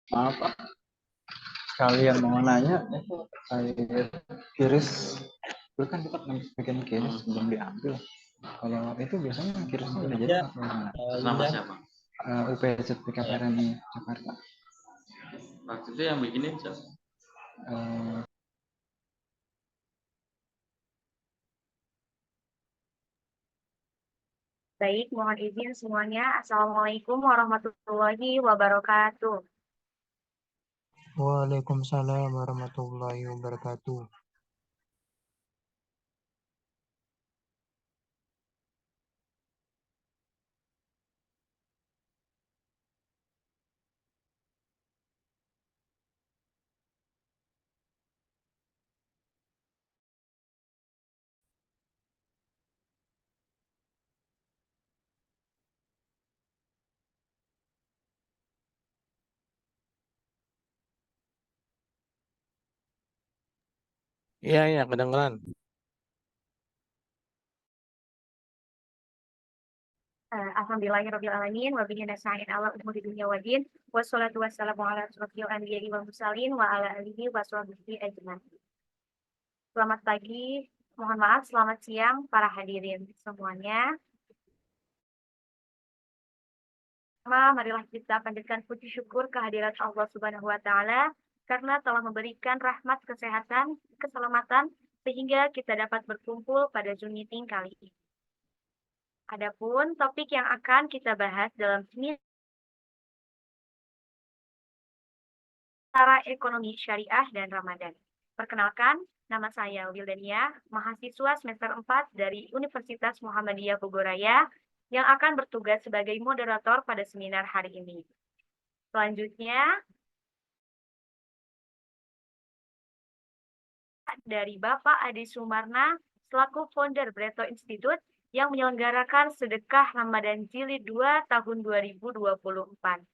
Maaf Pak, sekalian mau nanya itu air kiris itu kan kita bikin kiris belum diambil. Kalau itu biasanya kirisnya udah jadi Ya, atau gimana? Nama siapa? UPZ PKPRN Jakarta. Waktu itu yang bikinin siapa? Eh, Baik, mohon izin semuanya. Assalamualaikum warahmatullahi wabarakatuh. Waalaikumsalam warahmatullahi wabarakatuh. Iya, iya, kedengeran. Alhamdulillahirrahmanirrahim. Wabihi nasta'in ala umuri dunya waddin. Wassalatu wassalamu ala asyrofil anbiya'i wal mursalin wa ala alihi wa sahbihi ajmain. Selamat pagi, mohon maaf, selamat siang para hadirin semuanya. Marilah kita panjatkan puji syukur kehadirat Allah Subhanahu wa taala karena telah memberikan rahmat kesehatan, keselamatan sehingga kita dapat berkumpul pada Zoom meeting kali ini. Adapun topik yang akan kita bahas dalam seminar ekonomi syariah dan Ramadan. Perkenalkan, nama saya Wildania, mahasiswa semester 4 dari Universitas Muhammadiyah Bogoraya yang akan bertugas sebagai moderator pada seminar hari ini. Selanjutnya, dari Bapak Adi Sumarna selaku founder Breto Institute yang menyelenggarakan sedekah Ramadan Jilid 2 tahun 2024.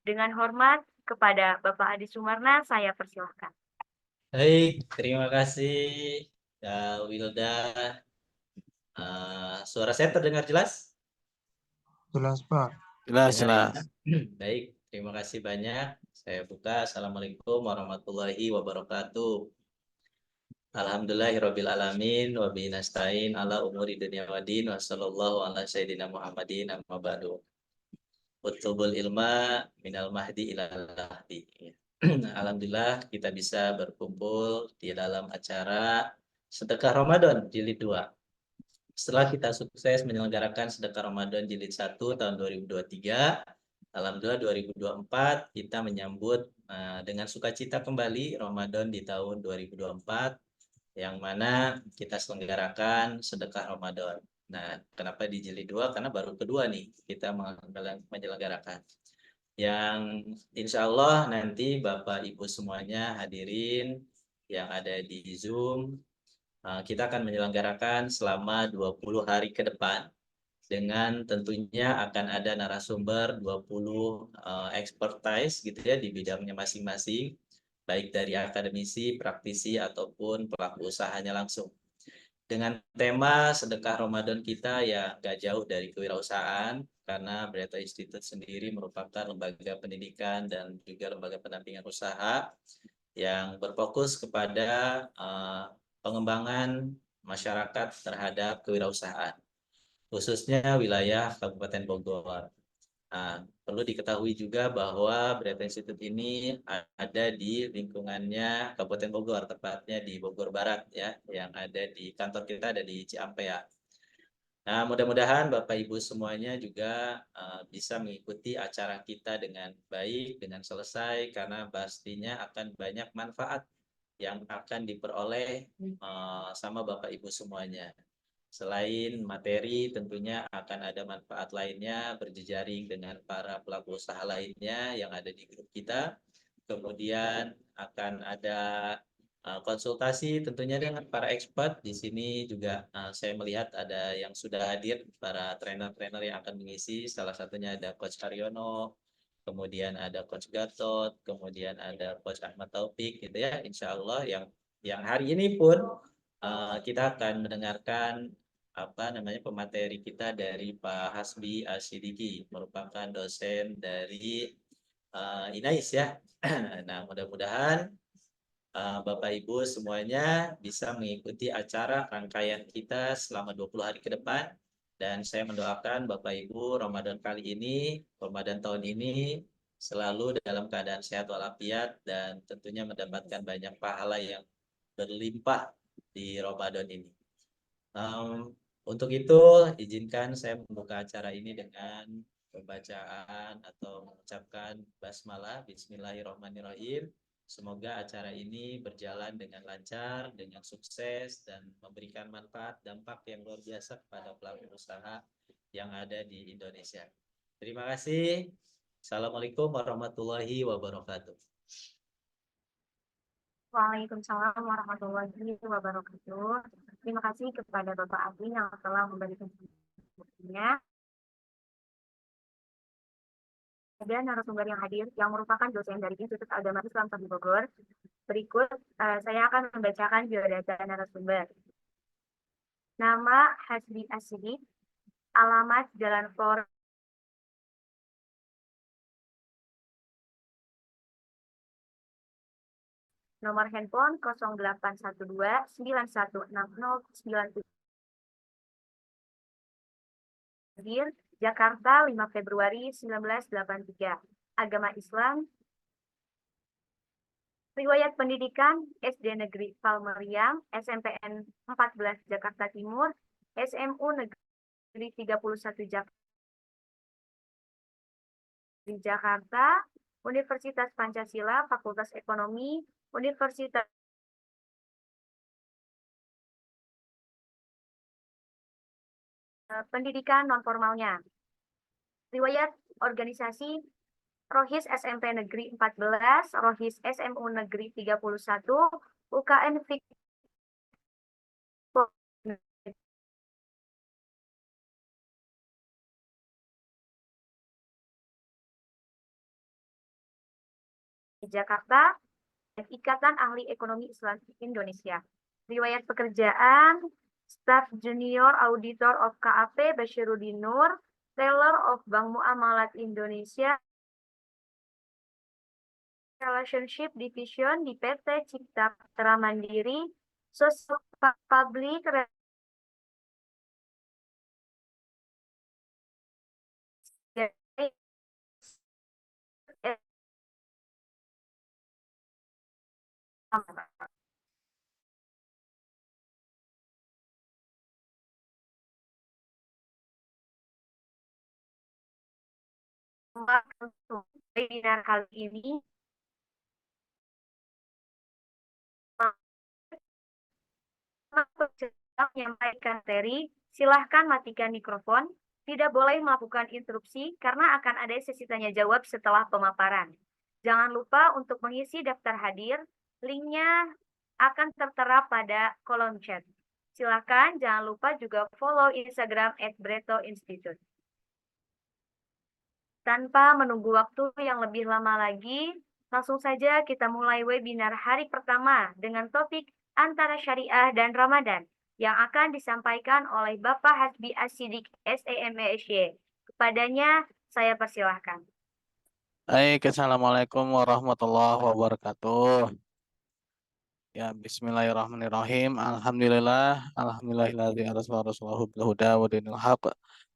Dengan hormat kepada Bapak Adi Sumarna, saya persilahkan. Baik, terima kasih Wilda. Suara saya terdengar jelas? Jelas Pak. Jelas, Dengar jelas. ya? Baik, terima kasih banyak. Saya buka. Assalamualaikum warahmatullahi wabarakatuh. Alhamdulillahirabbil alamin wa bihi nasta'in ala umuri dunya waddin wa sallallahu ala sayyidina Muhammadin amma ba'du. Utlubul ilma minal mahdi ilal lahdi. Alhamdulillah kita bisa berkumpul di dalam acara Sedekah Ramadan Jilid 2. Setelah kita sukses menyelenggarakan Sedekah Ramadan Jilid 1 tahun 2023, alhamdulillah 2024 kita menyambut dengan sukacita kembali Ramadan di tahun 2024 yang mana kita selenggarakan Sedekah Ramadan. Nah, kenapa di Jilid 2? Karena baru kedua nih kita menyelenggarakan. Yang insya Allah nanti Bapak Ibu semuanya hadirin yang ada di Zoom, kita akan menyelenggarakan selama 20 hari ke depan dengan tentunya akan ada narasumber 20 expertise gitu ya di bidangnya masing-masing, baik dari akademisi, praktisi ataupun pelaku usahanya langsung. Dengan tema sedekah Ramadan kita ya gak jauh dari kewirausahaan, karena Breto Institute sendiri merupakan lembaga pendidikan dan juga lembaga pendampingan usaha yang berfokus kepada pengembangan masyarakat terhadap kewirausahaan, khususnya wilayah Kabupaten Bogor. Nah, perlu diketahui juga bahwa Breto Institute ini ada di lingkungannya Kabupaten Bogor, tepatnya di Bogor Barat ya, yang ada di kantor kita ada di Ciampea. Nah, mudah-mudahan Bapak Ibu semuanya juga bisa mengikuti acara kita dengan baik, dengan selesai, karena pastinya akan banyak manfaat yang akan diperoleh sama Bapak Ibu semuanya. Selain materi, tentunya akan ada manfaat lainnya berjejaring dengan para pelaku usaha lainnya yang ada di grup kita. Kemudian akan ada konsultasi tentunya dengan para expert. Di sini juga saya melihat ada yang sudah hadir, para trainer-trainer yang akan mengisi. Salah satunya ada Coach Karyono, kemudian ada Coach Gatot, kemudian ada Coach Ahmad Taufik gitu ya. Insya Allah yang hari ini pun kita akan mendengarkan pemateri kita dari Pak Hasbi Asidiki, merupakan dosen dari Inais ya. Nah, mudah-mudahan Bapak Ibu semuanya bisa mengikuti acara rangkaian kita selama 20 hari ke depan. Dan saya mendoakan Bapak Ibu Ramadan kali ini, Ramadan tahun ini selalu dalam keadaan sehat walafiat dan tentunya mendapatkan banyak pahala yang berlimpah di Ramadan ini. Untuk itu, izinkan saya membuka acara ini dengan pembacaan atau mengucapkan basmalah, Bismillahirrahmanirrahim. Semoga acara ini berjalan dengan lancar, dengan sukses, dan memberikan manfaat dampak yang luar biasa kepada pelaku usaha yang ada di Indonesia. Terima kasih. Assalamualaikum warahmatullahi wabarakatuh. Waalaikumsalam warahmatullahi wabarakatuh. Terima kasih kepada Bapak Adi yang telah memberikan informasinya. Ada narasumber yang hadir yang merupakan dosen dari Institut Agama Islam Padi Bogor. Berikut saya akan membacakan biodata narasumber. Nama Hasbi Asidik, alamat Jalan Flora, nomor handphone 0812 9160 97. Jakarta 5 Februari 1983. Agama Islam. Riwayat pendidikan SD Negeri Palmeriam, SMPN 14 Jakarta Timur, SMU Negeri 31 Jakarta, Universitas Pancasila, Fakultas Ekonomi, Universitas pendidikan non-formalnya. Riwayat organisasi Rohis SMP Negeri 14, Rohis SMU Negeri 31, UKN Jakarta, dan Ikatan Ahli Ekonomi Islam Indonesia. Riwayat pekerjaan Staff Junior Auditor of KAP Basyirudin Nur, Teller of Bank Muamalat Indonesia, Relationship Division di PT Cipta Putra Mandiri, Sosial Public webinar kali ini menyampaikan materi, silahkan matikan mikrofon. Tidak boleh melakukan interupsi karena akan ada sesi tanya jawab setelah pemaparan. Jangan lupa untuk mengisi daftar hadir, linknya akan tertera pada kolom chat. Silahkan jangan lupa juga follow Instagram @bretoinstitute. Tanpa menunggu waktu yang lebih lama lagi, langsung saja kita mulai webinar hari pertama dengan topik antara syariah dan Ramadan yang akan disampaikan oleh Bapak Hasbi Asidik SEMESY. Kepadanya saya persilahkan. Baik, assalamualaikum warahmatullahi wabarakatuh. Ya, bismillahirrahmanirrahim. Alhamdulillahilladzi arsala rasulahu bil huda wa dinil haqq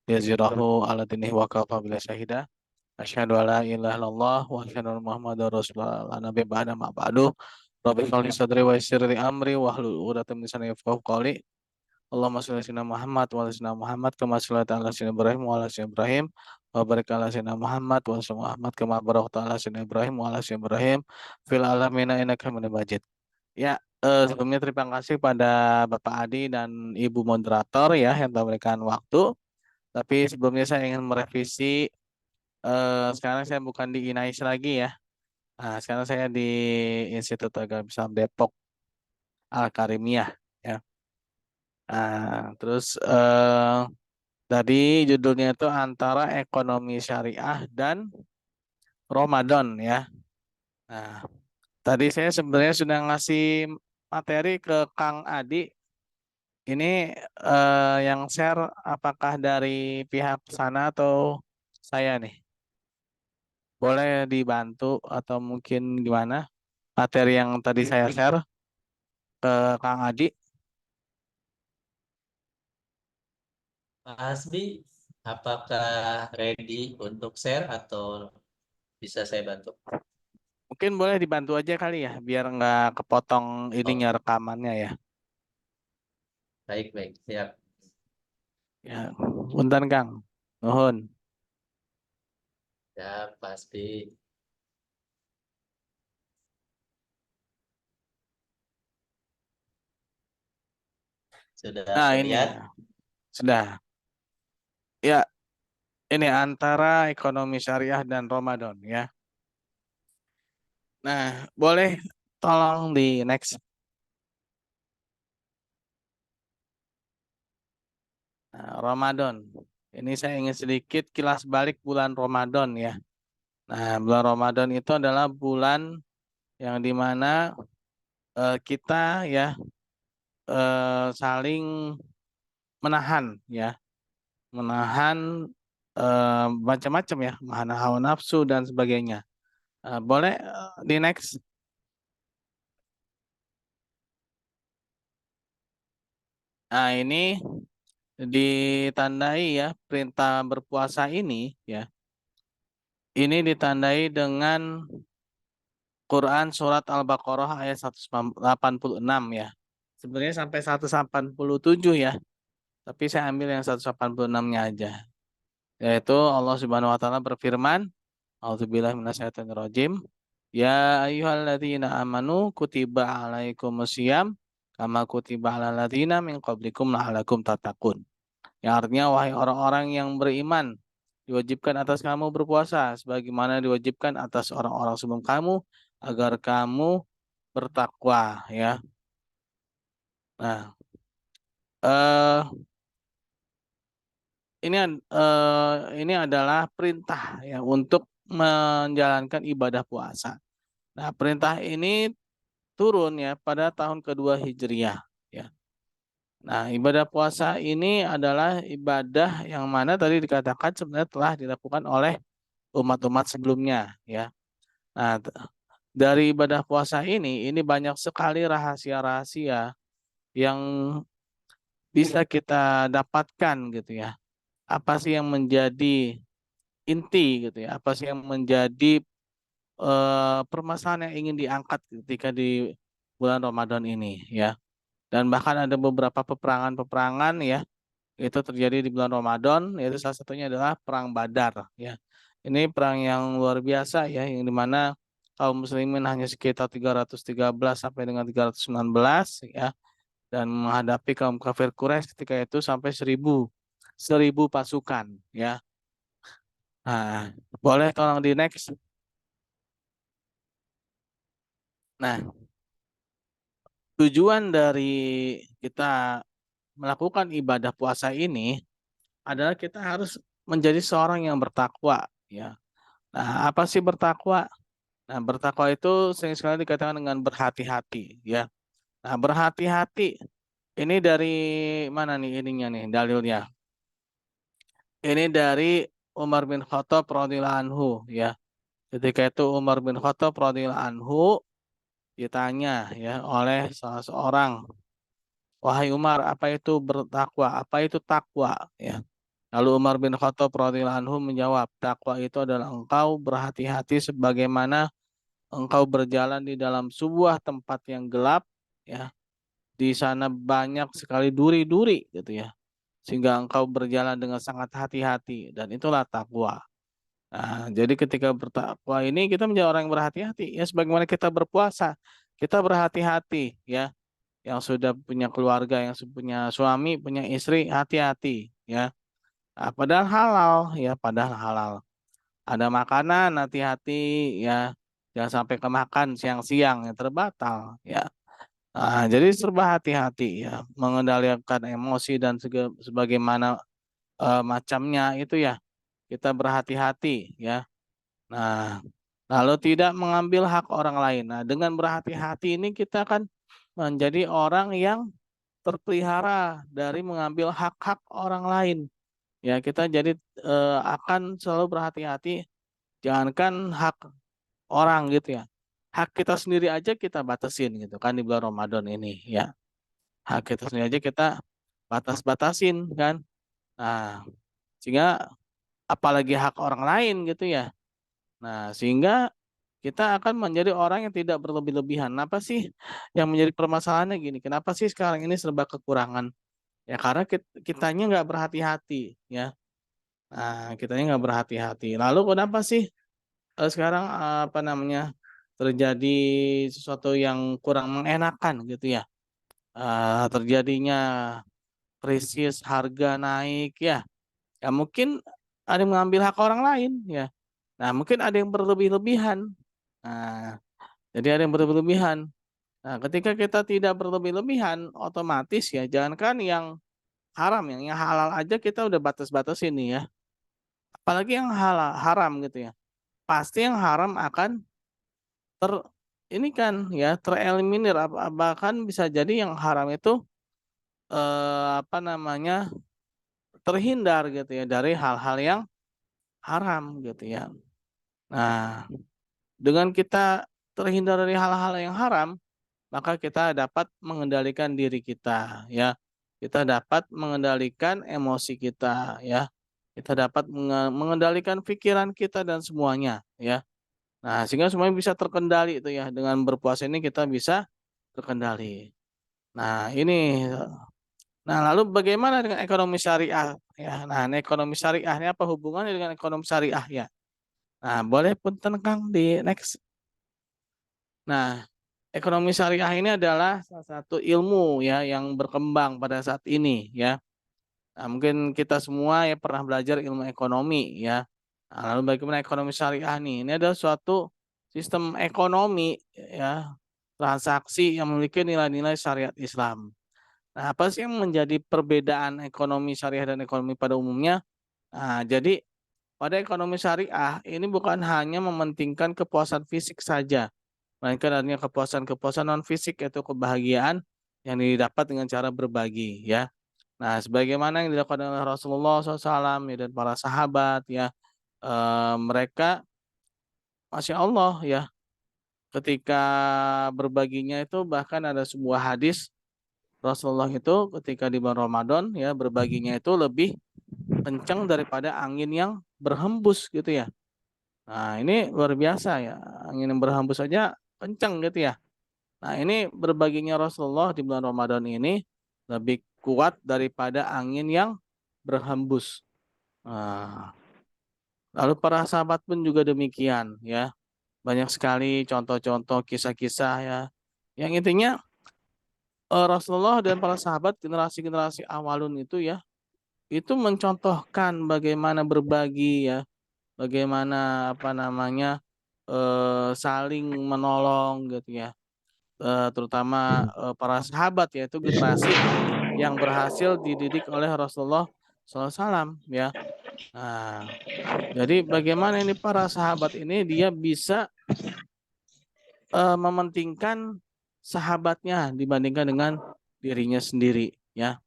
liyuzhirahu 'ala dinihi wa kafa billahi syahida. Asyhadu an la ilaha illallah wa asyhadu anna Muhammadar Rasulullah la nabiyya ba'da ma ba'du. Rabbi shrah li sadri wa yassir li amri wahlul 'uqdatam min lisani yafqahu qawli. Allahumma sholli ala sayyidina Muhammad wa ala sayyidina Muhammad kama shallaita ala sayyidina Ibrahim wa ala sayyidina Ibrahim wa barik ala sayyidina Muhammad wa ala sayyidina Muhammad kama barakta ala sayyidina Ibrahim wa ala sayyidina Ibrahim fil alamin innaka Hamidum Majid. Ya, sebelumnya terima kasih pada Bapak Adi dan Ibu moderator ya yang telah memberikan waktu. Tapi sebelumnya saya ingin merevisi, sekarang saya bukan di Inais lagi ya. Nah, sekarang saya di Institut Agama Islam Depok Al-Karimiyah ya. Nah, terus tadi judulnya itu antara ekonomi syariah dan Ramadan ya. Nah, tadi saya sebenarnya sudah ngasih materi ke Kang Adi. Ini yang share apakah dari pihak sana atau saya nih? boleh dibantu atau mungkin gimana materi yang tadi saya share ke Kang Adi? Pak Hasbi, apakah ready untuk share atau bisa saya bantu? Mungkin boleh dibantu aja kali ya, biar nggak kepotong ininya Oh, rekamannya ya. baik, siap. Ya, punten Kang. Nuhun. Ya, Pak Hasbi. Sudah Nah ini terlihat? ya, sudah. Ya, ini antara ekonomi syariah dan Ramadan ya. Nah, boleh tolong di next. Nah, Ramadan. Ini saya ingin sedikit kilas balik bulan Ramadan ya. Nah, bulan Ramadan itu adalah bulan yang dimana kita ya saling menahan ya, menahan macam-macam ya, menahan hawa nafsu dan sebagainya. Boleh di next. Nah, ini ditandai ya perintah berpuasa ini ya. Ini ditandai dengan Quran surat Al-Baqarah ayat 186 ya. Sebenarnya sampai 187 ya. Tapi saya ambil yang 186-nya aja. Yaitu Allah Subhanahu wa taala berfirman, A'udzubillahi minasyaitonirrajim. Ya ayyuhalladzina amanu kutiba alaikumusiyam kama kutiba alal ladzina min qablikum la'allakum tattaqun. Yang artinya wahai orang-orang yang beriman, diwajibkan atas kamu berpuasa sebagaimana diwajibkan atas orang-orang sebelum kamu agar kamu bertakwa ya. Nah, eh ini adalah perintah ya untuk menjalankan ibadah puasa. Nah, perintah ini turun ya pada tahun kedua Hijriah ya. Nah, ibadah puasa ini adalah ibadah yang mana tadi dikatakan sebenarnya telah dilakukan oleh umat-umat sebelumnya ya. Nah, dari ibadah puasa ini banyak sekali rahasia-rahasia yang bisa kita dapatkan gitu ya. Apa sih yang menjadi inti gitu ya? Apa sih yang menjadi permasalahan yang ingin diangkat ketika di bulan Ramadan ini ya? Dan bahkan ada beberapa peperangan-peperangan ya itu terjadi di bulan Ramadan, yaitu salah satunya adalah perang Badar ya. Ini perang yang luar biasa ya, yang dimana kaum muslimin hanya sekitar 313 sampai dengan 319 ya, dan menghadapi kaum kafir Quraisy ketika itu sampai 1000 pasukan ya. Nah, boleh tolong di next. Nah, tujuan dari kita melakukan ibadah puasa ini adalah kita harus menjadi seorang yang bertakwa ya. Nah, apa sih bertakwa? Nah, bertakwa itu sering sekali dikatakan dengan berhati-hati ya. Nah, berhati-hati ini dari mana nih ininya nih dalilnya? Ini dari Umar bin Khattab radhiyallahu anhu ya. Ketika itu Umar bin Khattab radhiyallahu anhu ditanya ya oleh salah seorang, "Wahai Umar, apa itu bertakwa? Apa itu takwa?" ya. Lalu Umar bin Khattab radhiyallahu anhu menjawab, "Takwa itu adalah engkau berhati-hati sebagaimana engkau berjalan di dalam sebuah tempat yang gelap ya. Di sana banyak sekali duri-duri gitu ya. Sehingga engkau berjalan dengan sangat hati-hati dan itulah takwa." Nah, jadi ketika bertakwa ini kita menjadi orang yang berhati-hati ya sebagaimana kita berpuasa, kita berhati-hati ya. Yang sudah punya keluarga, yang punya suami, punya istri, hati-hati ya. Nah, padahal halal ya, padahal halal. Ada makanan, hati-hati ya. Jangan sampai kemakan siang-siang yang terbatal ya. Nah, jadi serba hati-hati ya, mengendalikan emosi dan sebagaimana macamnya itu ya. Kita berhati-hati ya. Nah, lalu tidak mengambil hak orang lain. Nah, dengan berhati-hati ini kita kan menjadi orang yang terpelihara dari mengambil hak-hak orang lain. Ya, kita jadi akan selalu berhati-hati jangankan hak orang gitu ya. Hak kita sendiri aja kita batasin gitu kan di bulan Ramadan ini ya. Hak kita sendiri aja kita batas-batasin kan. Nah, sehingga apalagi hak orang lain gitu ya. Nah, sehingga kita akan menjadi orang yang tidak berlebih-lebihan. Apa sih yang menjadi permasalahannya gini? Kenapa sih sekarang ini serba kekurangan? Ya karena kitanya nggak berhati-hati ya. Nah, kitanya nggak berhati-hati. Lalu kenapa sih sekarang apa namanya terjadi sesuatu yang kurang mengenakan gitu ya? Terjadinya krisis harga naik ya. Ya mungkin ada yang mengambil hak orang lain ya. Nah, mungkin ada yang berlebih-lebihan. Nah, jadi ada yang berlebih-lebihan. Nah, ketika kita tidak berlebih-lebihan, otomatis ya, jangankan yang haram, yang halal aja kita udah batas-batasin nih ya. Apalagi yang halal, haram gitu ya. Pasti yang haram akan ter ini kan ya tereliminir, bahkan bisa jadi yang haram itu apa namanya terhindar gitu ya dari hal-hal yang haram gitu ya. Nah, dengan kita terhindar dari hal-hal yang haram, maka kita dapat mengendalikan diri kita ya. Kita dapat mengendalikan emosi kita ya. Kita dapat mengendalikan pikiran kita dan semuanya ya. Nah, sehingga semuanya bisa terkendali itu ya. Dengan berpuasa ini kita bisa terkendali. Nah, ini lalu bagaimana dengan ekonomi syariah ya? Nah, ekonomi syariah ini apa hubungannya dengan ekonomi syariah ya? Nah, boleh punten Kang di next. Nah, ekonomi syariah ini adalah salah satu ilmu ya yang berkembang pada saat ini ya. Nah, mungkin kita semua ya pernah belajar ilmu ekonomi ya. Nah, lalu bagaimana ekonomi syariah nih? Ini adalah suatu sistem ekonomi ya, transaksi yang memiliki nilai-nilai syariat Islam. Nah, apa sih yang menjadi perbedaan ekonomi syariah dan ekonomi pada umumnya? Nah, jadi pada ekonomi syariah ini bukan hanya mementingkan kepuasan fisik saja, melainkan adanya kepuasan-kepuasan non fisik yaitu kebahagiaan yang didapat dengan cara berbagi ya. Nah, sebagaimana yang dilakukan oleh Rasulullah SAW ya, dan para sahabat ya, mereka, masya Allah ya, ketika berbaginya itu bahkan ada sebuah hadis Rasulullah itu ketika di bulan Ramadan ya berbaginya itu lebih kencang daripada angin yang berhembus gitu ya. Nah, ini luar biasa ya, angin yang berhembus saja kencang gitu ya. Nah, ini berbaginya Rasulullah di bulan Ramadan ini lebih kuat daripada angin yang berhembus. Nah, lalu para sahabat pun juga demikian ya. Banyak sekali contoh-contoh kisah-kisah ya. Yang intinya Rasulullah dan para sahabat generasi-generasi awalun itu ya, itu mencontohkan bagaimana berbagi ya, bagaimana apa namanya saling menolong gitu ya. Terutama para sahabat yaitu generasi yang berhasil dididik oleh Rasulullah SAW ya. Nah, jadi bagaimana ini para sahabat ini dia bisa mementingkan sahabatnya dibandingkan dengan dirinya sendiri ya.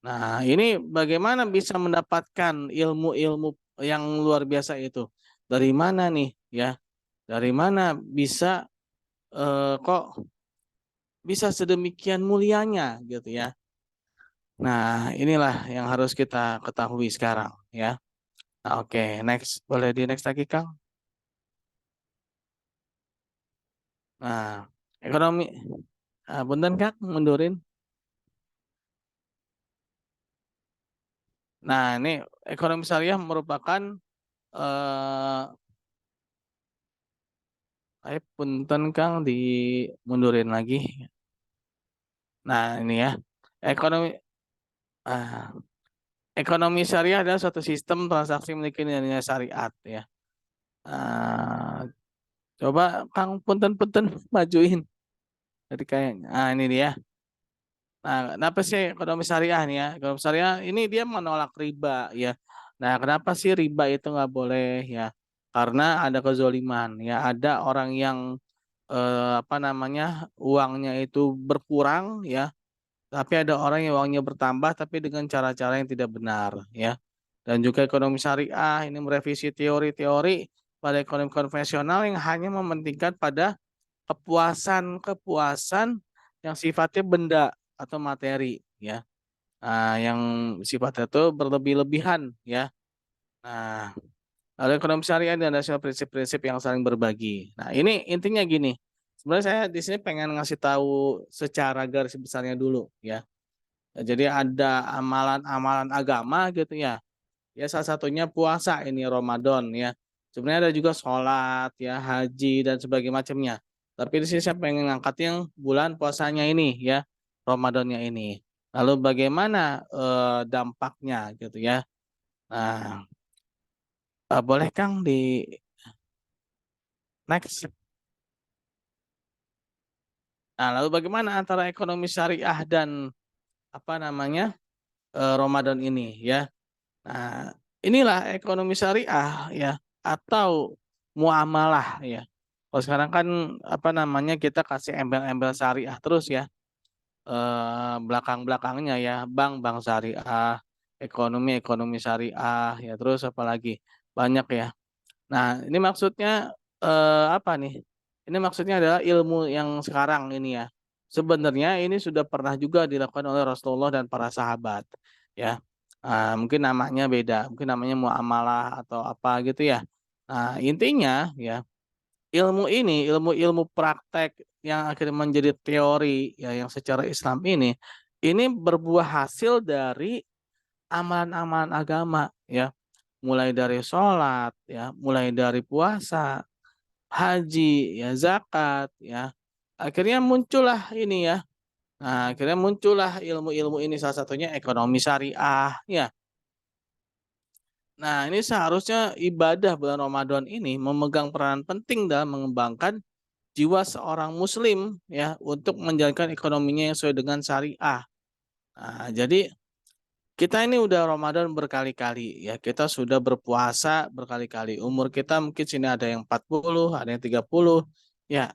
Nah, ini bagaimana bisa mendapatkan ilmu-ilmu yang luar biasa itu? Dari mana nih ya? Dari mana bisa kok bisa sedemikian mulianya gitu ya. Nah, inilah yang harus kita ketahui sekarang ya. Nah, oke, next. Boleh di next lagi, Kang? Nah, ekonomi. Punten, Kang, mundurin. Nah, ini ekonomi syariah merupakan punten, Kang, dimundurin lagi. Nah, ini ya. Ekonomi ekonomi syariah adalah suatu sistem transaksi memiliki nilai-nilai syariat ya. Coba Kang punten-punten majuin. Jadi kayaknya. Ini dia. Nah, kenapa sih ekonomi syariah nih ya? Ekonomi syariah ini dia menolak riba ya. Nah, kenapa sih riba itu nggak boleh ya? Karena ada kezoliman ya. Ada orang yang apa namanya uangnya itu berkurang ya. Tapi ada orang yang uangnya bertambah tapi dengan cara-cara yang tidak benar ya. Dan juga ekonomi syariah ini merevisi teori-teori pada ekonomi konvensional yang hanya mementingkan pada kepuasan yang sifatnya benda atau materi, ya. Nah, yang sifatnya itu berlebih-lebihan, ya. Nah, lalu ekonomi syariah dan nasional prinsip-prinsip yang saling berbagi. Nah, ini intinya gini. Sebenarnya saya di sini pengen ngasih tahu secara garis besarnya dulu, ya. Jadi ada amalan-amalan agama gitu ya. Ya salah satunya puasa ini Ramadan ya. Sebenarnya ada juga sholat ya, haji dan sebagainya macamnya. Tapi di sini saya pengen ngangkat yang bulan puasanya ini ya, Ramadannya ini. Lalu bagaimana dampaknya gitu ya. Nah, boleh Kang di next. Nah, lalu bagaimana antara ekonomi syariah dan apa namanya Ramadan ini ya. Nah, inilah ekonomi syariah ya atau muamalah ya. Kalau sekarang kan apa namanya kita kasih embel-embel syariah terus ya. Belakang-belakangnya ya bank syariah, ekonomi syariah ya terus apa lagi banyak ya. Nah, ini maksudnya apa nih? Ini maksudnya adalah ilmu yang sekarang ini ya. Sebenarnya ini sudah pernah juga dilakukan oleh Rasulullah dan para sahabat, ya. Mungkin namanya beda, mungkin namanya muamalah atau apa gitu ya. Nah, intinya ya, ilmu ini, ilmu-ilmu praktek yang akhirnya menjadi teori ya yang secara Islam ini berbuah hasil dari amalan-amalan agama ya, mulai dari sholat ya, mulai dari puasa, haji ya, zakat ya. Akhirnya muncullah ini ya. Nah, akhirnya muncullah ilmu-ilmu ini salah satunya ekonomi syariah ya. Nah, ini seharusnya ibadah bulan Ramadan ini memegang peran penting dalam mengembangkan jiwa seorang muslim ya untuk menjalankan ekonominya yang sesuai dengan syariah. Nah, jadi kita ini udah Ramadan berkali-kali ya. Kita sudah berpuasa berkali-kali. Umur kita mungkin sini ada yang 40, ada yang 30. Ya,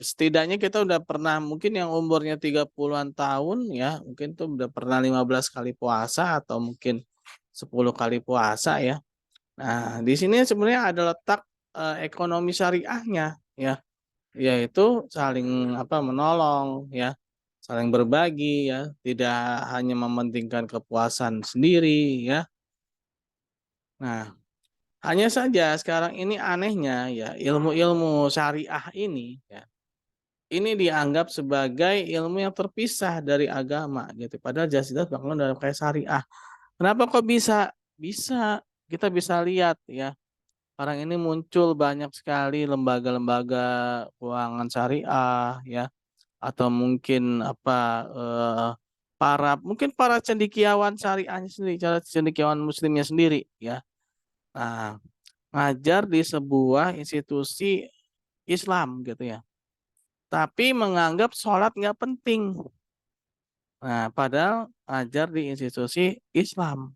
setidaknya kita udah pernah mungkin yang umurnya 30-an tahun ya, mungkin tuh udah pernah 15 kali puasa atau mungkin 10 kali puasa ya. Nah, di sini sebenarnya ada letak ekonomi syariahnya ya, yaitu saling apa menolong ya, saling berbagi ya, tidak hanya mementingkan kepuasan sendiri ya. Nah, hanya saja sekarang ini anehnya ya, ilmu-ilmu syariah ini ya, ini dianggap sebagai ilmu yang terpisah dari agama gitu. Padahal jelas-jelas bangun dalam kayak syariah. Kenapa kok bisa? Bisa. Kita bisa lihat ya. Sekarang ini muncul banyak sekali lembaga-lembaga keuangan syariah ya, atau mungkin apa mungkin para cendekiawan syariahnya sendiri, cara cendekiawan muslimnya sendiri ya. Nah, ngajar di sebuah institusi Islam gitu ya. Tapi menganggap sholat nggak penting. Nah, padahal ngajar di institusi Islam.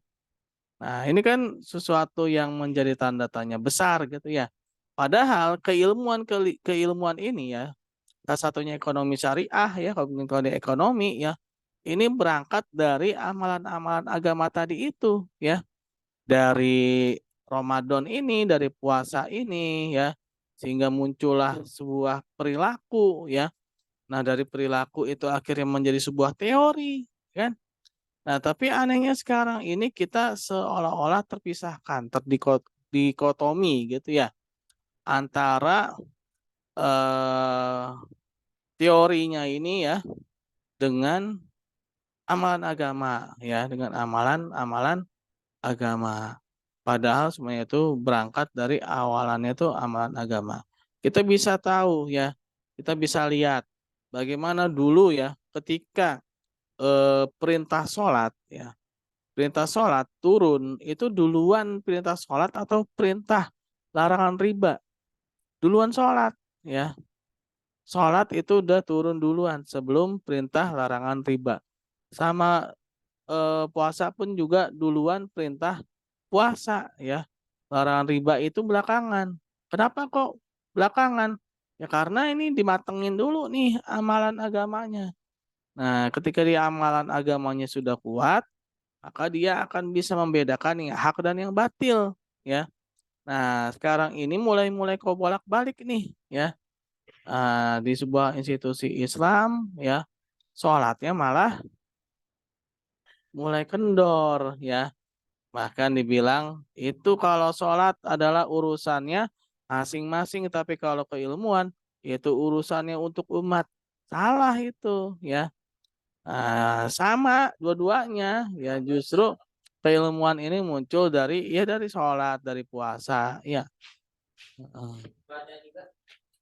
Nah, ini kan sesuatu yang menjadi tanda tanya besar gitu ya. Padahal keilmuan ini ya, salah satunya ekonomi syariah ya, kalau di ekonomi ya, ini berangkat dari amalan-amalan agama tadi itu ya, dari Ramadan ini, dari puasa ini ya, sehingga muncullah sebuah perilaku ya. Nah, dari perilaku itu akhirnya menjadi sebuah teori kan. Nah, tapi anehnya sekarang ini kita seolah-olah terpisahkan, terdikotomi gitu ya, antara eh, teorinya ini ya dengan amalan agama ya, dengan amalan-amalan agama. Padahal semuanya itu berangkat dari awalannya itu amalan agama. Kita bisa tahu ya, kita bisa lihat bagaimana dulu ya ketika perintah sholat ya, perintah sholat turun itu duluan perintah sholat atau perintah larangan riba, duluan sholat ya. Sholat itu udah turun duluan sebelum perintah larangan riba. Sama puasa pun juga duluan perintah puasa ya. Larangan riba itu belakangan. Kenapa kok belakangan? Ya karena ini dimatengin dulu nih amalan agamanya. Nah, ketika dia amalan agamanya sudah kuat, maka dia akan bisa membedakan yang hak dan yang batil ya. Nah, sekarang ini mulai kau bolak-balik nih ya. Di sebuah institusi Islam ya, sholatnya malah mulai kendor ya. Bahkan dibilang itu kalau sholat adalah urusannya masing-masing, tapi kalau keilmuan itu urusannya untuk umat. Salah itu ya. Sama dua-duanya ya, justru keilmuan ini muncul dari sholat, dari puasa ya.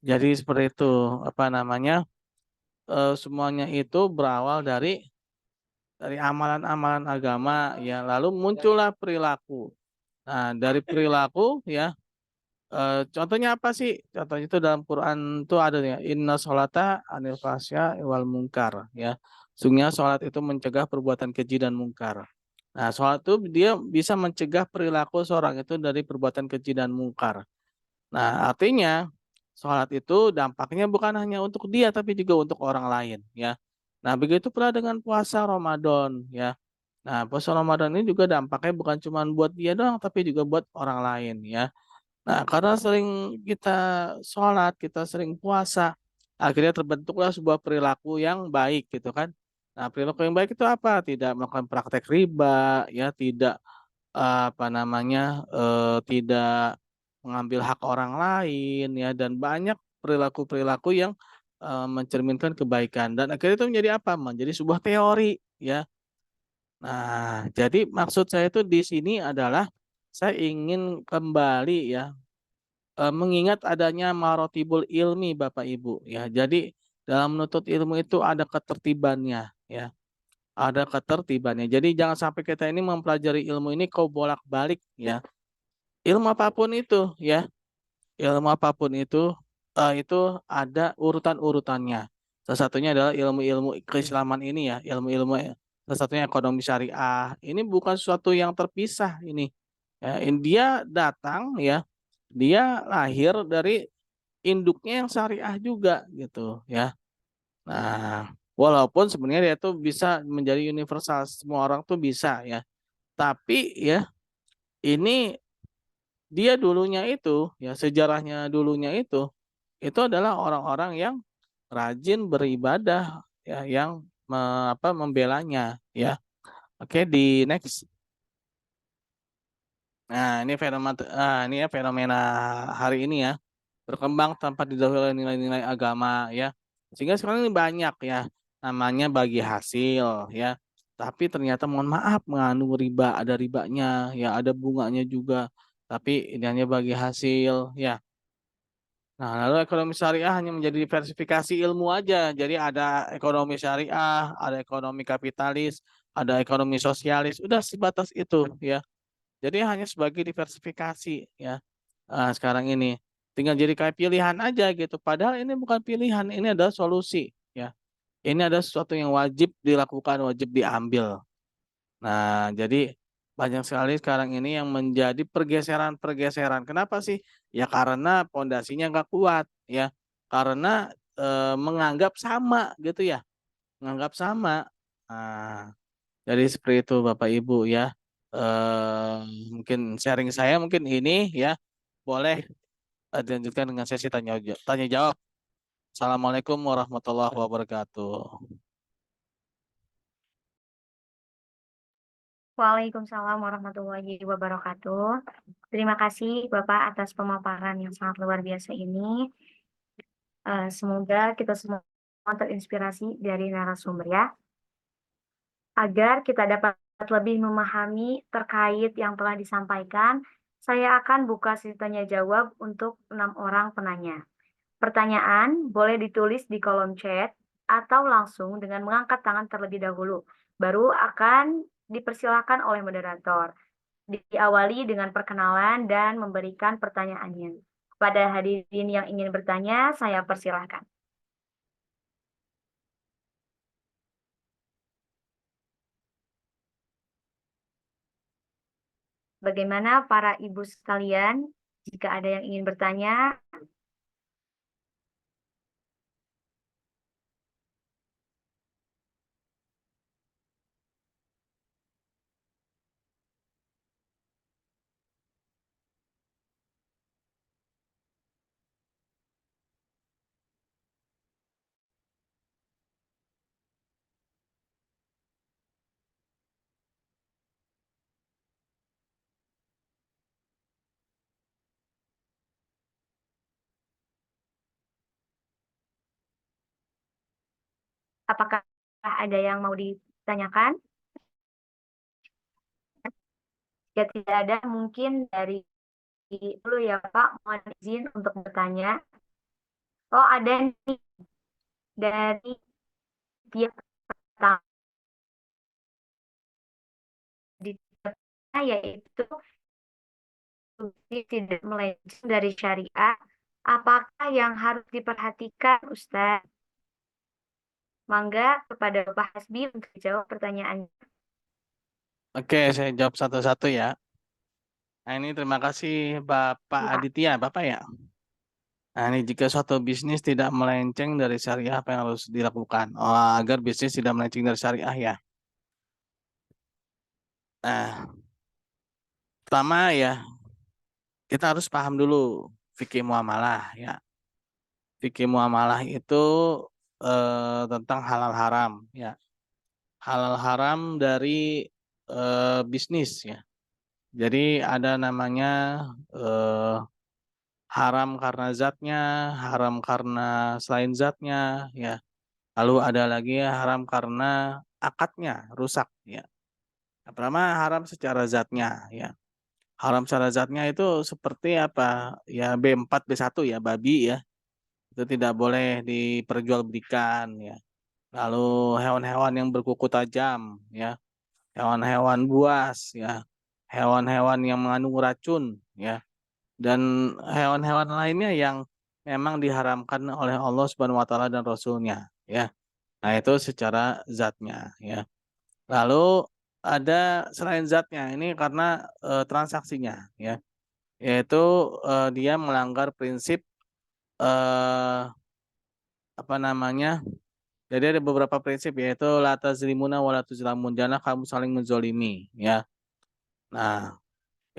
Jadi seperti itu, apa namanya, semuanya itu berawal dari amalan-amalan agama ya, lalu muncullah perilaku. Nah, dari perilaku ya, contohnya apa sih? Contohnya itu dalam Quran itu ada ya, inna sholata anil fasya wal munkar ya. Sungguhnya sholat itu mencegah perbuatan keji dan mungkar. Nah, sholat itu dia bisa mencegah perilaku seorang itu dari perbuatan keji dan mungkar. Nah, artinya sholat itu dampaknya bukan hanya untuk dia tapi juga untuk orang lain ya. Nah, begitu pula dengan puasa Ramadan ya. Nah, puasa Ramadan ini juga dampaknya bukan cuma buat dia doang tapi juga buat orang lain ya. Nah, karena sering kita sholat, kita sering puasa, akhirnya terbentuklah sebuah perilaku yang baik gitu kan. Nah, perilaku yang baik itu apa? Tidak melakukan praktek riba, ya, tidak apa namanya, tidak mengambil hak orang lain, ya, dan banyak perilaku-perilaku yang mencerminkan kebaikan. Dan akhirnya itu menjadi apa? Menjadi sebuah teori, ya. Nah, jadi maksud saya itu di sini adalah saya ingin kembali ya, mengingat adanya marotibul ilmi Bapak Ibu ya. Jadi dalam menuntut ilmu itu ada ketertibannya ya. Ada ketertibannya. Jadi jangan sampai kita ini mempelajari ilmu ini kau bolak-balik ya. Ilmu apapun itu ya. Ilmu apapun itu ada urutan-urutannya. Salah satunya adalah ilmu-ilmu keislaman ini ya, ilmu-ilmu salah satunya ekonomi syariah. Ini bukan sesuatu yang terpisah ini. Ya, dia datang ya, dia lahir dari induknya yang syariah juga gitu ya. Nah, walaupun sebenarnya dia tuh bisa menjadi universal, semua orang tuh bisa ya. Tapi ya ini dia dulunya itu ya, sejarahnya dulunya itu adalah orang-orang yang rajin beribadah ya, yang membelanya ya. Oke, di next. Nah, ini ya fenomena hari ini ya, berkembang tanpa didahului nilai-nilai agama ya. Sehingga sekarang ini banyak ya namanya bagi hasil ya. Tapi ternyata mohon maaf mengandung riba, ada ribanya ya, ada bunganya juga. Tapi ini hanya bagi hasil ya. Nah, lalu ekonomi syariah hanya menjadi diversifikasi ilmu aja. Jadi ada ekonomi syariah, ada ekonomi kapitalis, ada ekonomi sosialis. Udah sebatas itu ya. Jadi hanya sebagai diversifikasi ya. Sekarang ini tinggal jadi kayak pilihan aja gitu. Padahal ini bukan pilihan, ini adalah solusi ya. Ini ada sesuatu yang wajib dilakukan, wajib diambil. Nah, jadi banyak sekali sekarang ini yang menjadi pergeseran-pergeseran. Kenapa sih? Ya karena pondasinya nggak kuat ya. Karena menganggap sama gitu ya. Menganggap sama. Nah, jadi seperti itu Bapak Ibu ya. Eh, Mungkin sharing saya mungkin ini ya. Boleh dilanjutkan dengan sesi tanya jawab. Assalamualaikum warahmatullahi wabarakatuh. Waalaikumsalam warahmatullahi wabarakatuh. Terima kasih Bapak atas pemaparan yang sangat luar biasa ini. Semoga kita semua terinspirasi dari narasumber ya, agar kita dapat lebih memahami terkait yang telah disampaikan. Saya akan buka sesi tanya jawab untuk 6 orang penanya. Pertanyaan boleh ditulis di kolom chat atau langsung dengan mengangkat tangan terlebih dahulu. Baru akan dipersilakan oleh moderator. Diawali dengan perkenalan dan memberikan pertanyaannya. Pada hadirin yang ingin bertanya, saya persilahkan. Bagaimana para ibu sekalian? Jika ada yang ingin bertanya, Apakah ada yang mau ditanyakan? Jika tidak ada, mungkin dari dulu ya Pak, mohon izin untuk bertanya. Oh, ada nih dari dia pertama yaitu tidak melenceng dari syariah. Apakah yang harus diperhatikan, Ustaz? Mangga kepada Bapak Hasbi untuk jawab pertanyaannya. Oke, saya jawab satu-satu ya. Nah, ini terima kasih Bapak Ya. Aditya, Bapak ya. Nah, ini jika suatu bisnis tidak melenceng dari syariah, apa yang harus dilakukan? Oh, agar bisnis tidak melenceng dari syariah ya. Nah, pertama ya, kita harus paham dulu fikih muamalah ya. Fikih muamalah itu tentang halal haram ya. Halal haram dari bisnis ya. Jadi ada namanya haram karena zatnya, haram karena selain zatnya ya. Lalu ada lagi haram karena akadnya rusak ya. Pertama haram secara zatnya ya. Haram secara zatnya itu seperti apa? Ya B4 B1 ya, babi ya. Itu tidak boleh diperjualbelikan ya. Lalu hewan-hewan yang berkuku tajam ya. Hewan-hewan buas ya. Hewan-hewan yang mengandung racun ya. Dan hewan-hewan lainnya yang memang diharamkan oleh Allah Subhanahu wa taala dan Rasulnya ya. Nah, itu secara zatnya ya. Lalu ada selain zatnya ini karena transaksinya ya. Yaitu dia melanggar prinsip eh apa namanya? Jadi ada beberapa prinsip yaitu la tazlimuna wa la tuzlamun. Janganlah kamu saling menzolimi ya. Nah,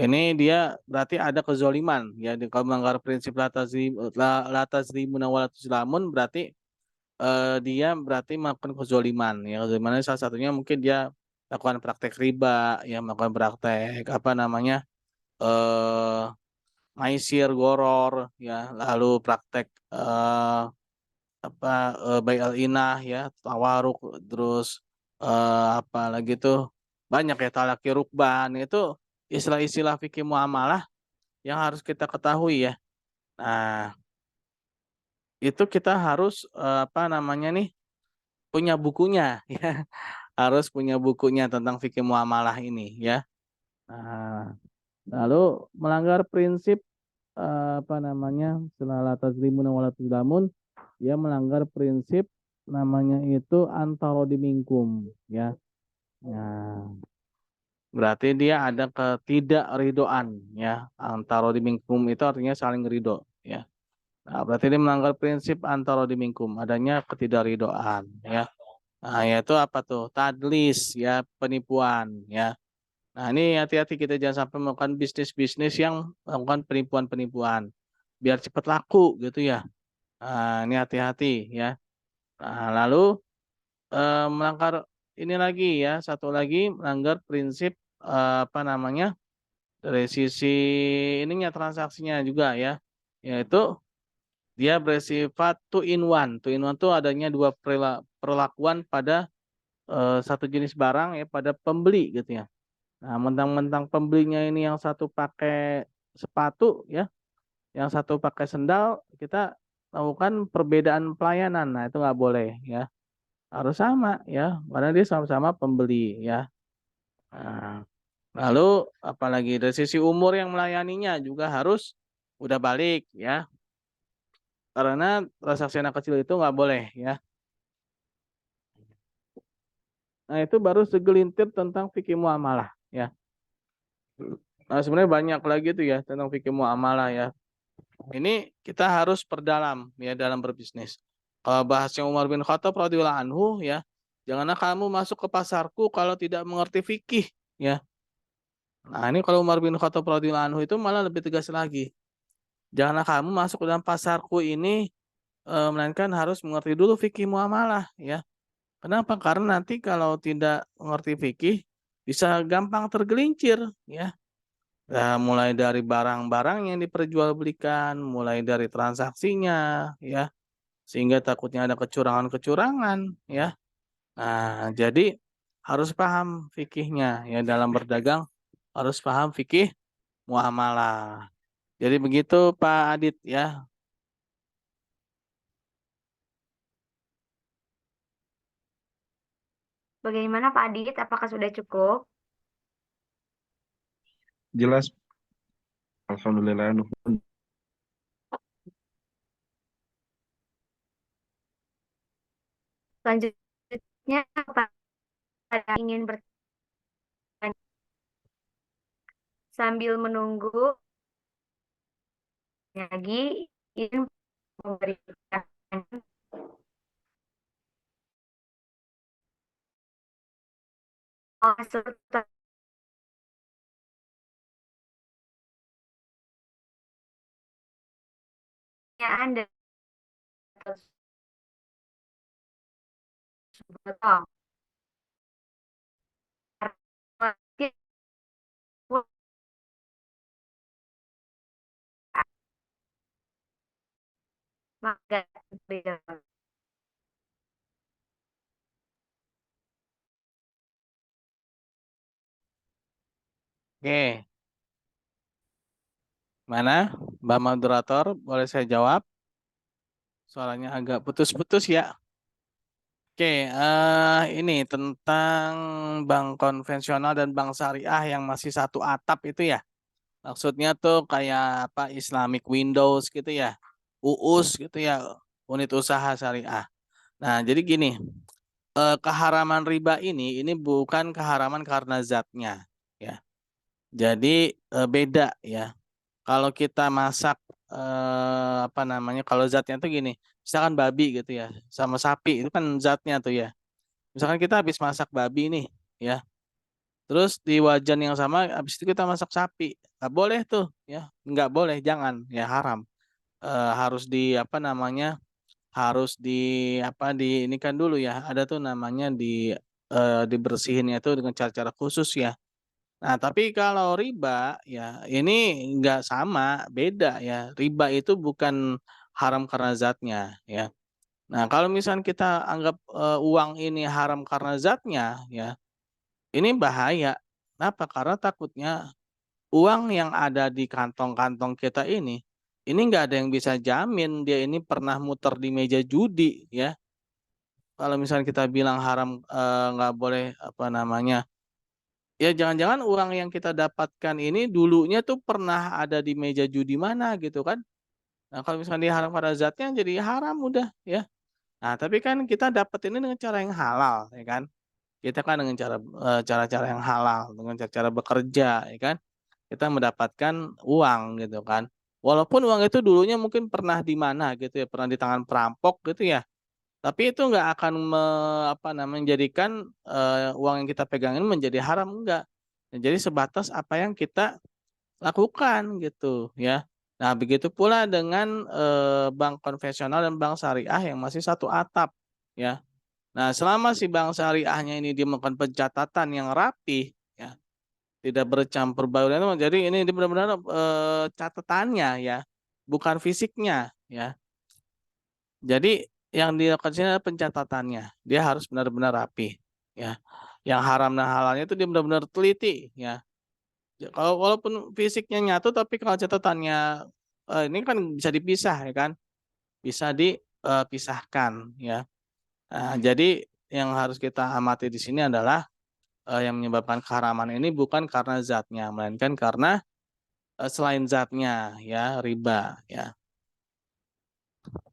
ini dia berarti ada kezoliman ya. Kalau melanggar prinsip la tazlimuna wa la tuzlamun berarti dia berarti melakukan kezoliman ya. Kezoliman salah satunya mungkin dia lakukan praktek riba ya, melakukan praktek apa namanya? eh maisir goror ya, lalu praktek apa bai'al inah ya, tawaruk, terus apa lagi tuh banyak ya, talaki rukban, itu istilah-istilah fikih muamalah yang harus kita ketahui ya. Nah, itu kita harus apa namanya nih, punya bukunya ya. Harus punya bukunya tentang fikih muamalah ini ya. Nah, lalu melanggar prinsip apa namanya, setelah la tazlimun wa la tuzlamun, dia melanggar prinsip namanya itu antara dimingkum ya. Nah, berarti dia ada ketidakridoan ya. Antara dimingkum itu artinya saling ridho ya. Nah, berarti dia melanggar prinsip antara dimingkum, adanya ketidakridoan ya. Nah, yaitu apa tuh? Tadlis ya, penipuan ya. Nah, ini hati-hati kita jangan sampai melakukan bisnis-bisnis yang melakukan penipuan-penipuan biar cepat laku gitu ya. Nah, ini hati-hati ya. Nah, lalu melanggar ini lagi ya, satu lagi melanggar prinsip apa namanya, dari sisi ininya transaksinya juga ya, yaitu dia bersifat two in one. Two in one itu adanya dua perlakuan pada satu jenis barang ya, pada pembeli gitu ya. Nah, mentang-mentang pembelinya ini yang satu pakai sepatu ya, yang satu pakai sendal, kita lakukan perbedaan pelayanan. Nah, itu nggak boleh ya. Harus sama ya, karena dia sama-sama pembeli ya. Nah, lalu apalagi dari sisi umur yang melayaninya juga harus udah balik ya. Karena transaksi anak kecil itu nggak boleh ya. Nah, itu baru segelintir tentang fikih muamalah ya. Nah, sebenarnya banyak lagi tuh ya tentang fikih muamalah ya. Ini kita harus perdalam ya dalam berbisnis. Kalau bahasnya Umar bin Khattab radhiyallahu anhu ya, janganlah kamu masuk ke pasarku kalau tidak mengerti fikih ya. Nah, ini kalau Umar bin Khattab radhiyallahu anhu itu malah lebih tegas lagi. Janganlah kamu masuk ke dalam pasarku ini melainkan harus mengerti dulu fikih muamalah ya. Kenapa? Karena nanti kalau tidak mengerti fikih bisa gampang tergelincir ya. Nah, mulai dari barang-barang yang diperjualbelikan, mulai dari transaksinya, ya, sehingga takutnya ada kecurangan-kecurangan ya. Nah, jadi harus paham fikihnya ya, dalam berdagang harus paham fikih muamalah. Jadi begitu Pak Adit ya. Bagaimana Pak Adit? Apakah sudah cukup? Jelas, alhamdulillah. Selanjutnya, Pak ingin bertanya sambil menunggu lagi ingin memberikan serta Anda betul. Maka beda. Oke. Mana? Mbak moderator, boleh saya jawab? Suaranya agak putus-putus ya. Oke, ini tentang bank konvensional dan bank syariah yang masih satu atap itu ya. Maksudnya tuh kayak apa, Islamic Windows gitu ya. UUS gitu ya, unit usaha syariah. Nah, jadi gini, keharaman riba ini bukan keharaman karena zatnya ya. Jadi beda ya. Kalau kita masak apa namanya? Kalau zatnya tuh gini, misalkan babi gitu ya, sama sapi itu kan zatnya tuh ya. Misalkan kita habis masak babi nih, ya. Terus di wajan yang sama, habis itu kita masak sapi, nggak boleh tuh, ya, nggak boleh, jangan, ya haram. Harus di apa namanya? Harus di apa di ini kan dulu ya. Ada tuh namanya dibersihinnya itu dengan cara-cara khusus ya. Nah, tapi kalau riba ya ini nggak sama, beda ya. Riba itu bukan haram karena zatnya ya. Nah, kalau misalnya kita anggap uang ini haram karena zatnya ya, ini bahaya. Kenapa? Karena takutnya uang yang ada di kantong-kantong kita ini nggak ada yang bisa jamin dia ini pernah muter di meja judi ya. Kalau misalnya kita bilang haram nggak boleh apa namanya, ya jangan-jangan uang yang kita dapatkan ini dulunya tuh pernah ada di meja judi mana gitu kan. Nah kalau misalnya dia haram pada zatnya jadi haram udah ya. Nah tapi kan kita dapat ini dengan cara yang halal ya kan. Kita kan dengan cara-cara yang halal, dengan cara-cara bekerja ya kan. Kita mendapatkan uang gitu kan. Walaupun uang itu dulunya mungkin pernah di mana gitu ya, pernah di tangan perampok gitu ya. Tapi itu nggak akan apa namanya, menjadikan uang yang kita pegang ini menjadi haram, enggak. Nah, jadi sebatas apa yang kita lakukan gitu ya. Nah, begitu pula dengan bank konvensional dan bank syariah yang masih satu atap ya. Nah, selama si bank syariahnya ini dia melakukan pencatatan yang rapi ya, tidak bercampur baur, jadi ini benar-benar catatannya ya, bukan fisiknya ya. Jadi yang dilakukan sini adalah pencatatannya. Dia harus benar-benar rapi ya. Yang haram dan halalnya itu dia benar-benar teliti ya. Kalau walaupun fisiknya nyatu tapi kalau catatannya ini kan bisa dipisah ya kan. Bisa dipisahkan ya. Nah, jadi yang harus kita amati di sini adalah yang menyebabkan keharaman ini bukan karena zatnya, melainkan karena selain zatnya ya, riba ya.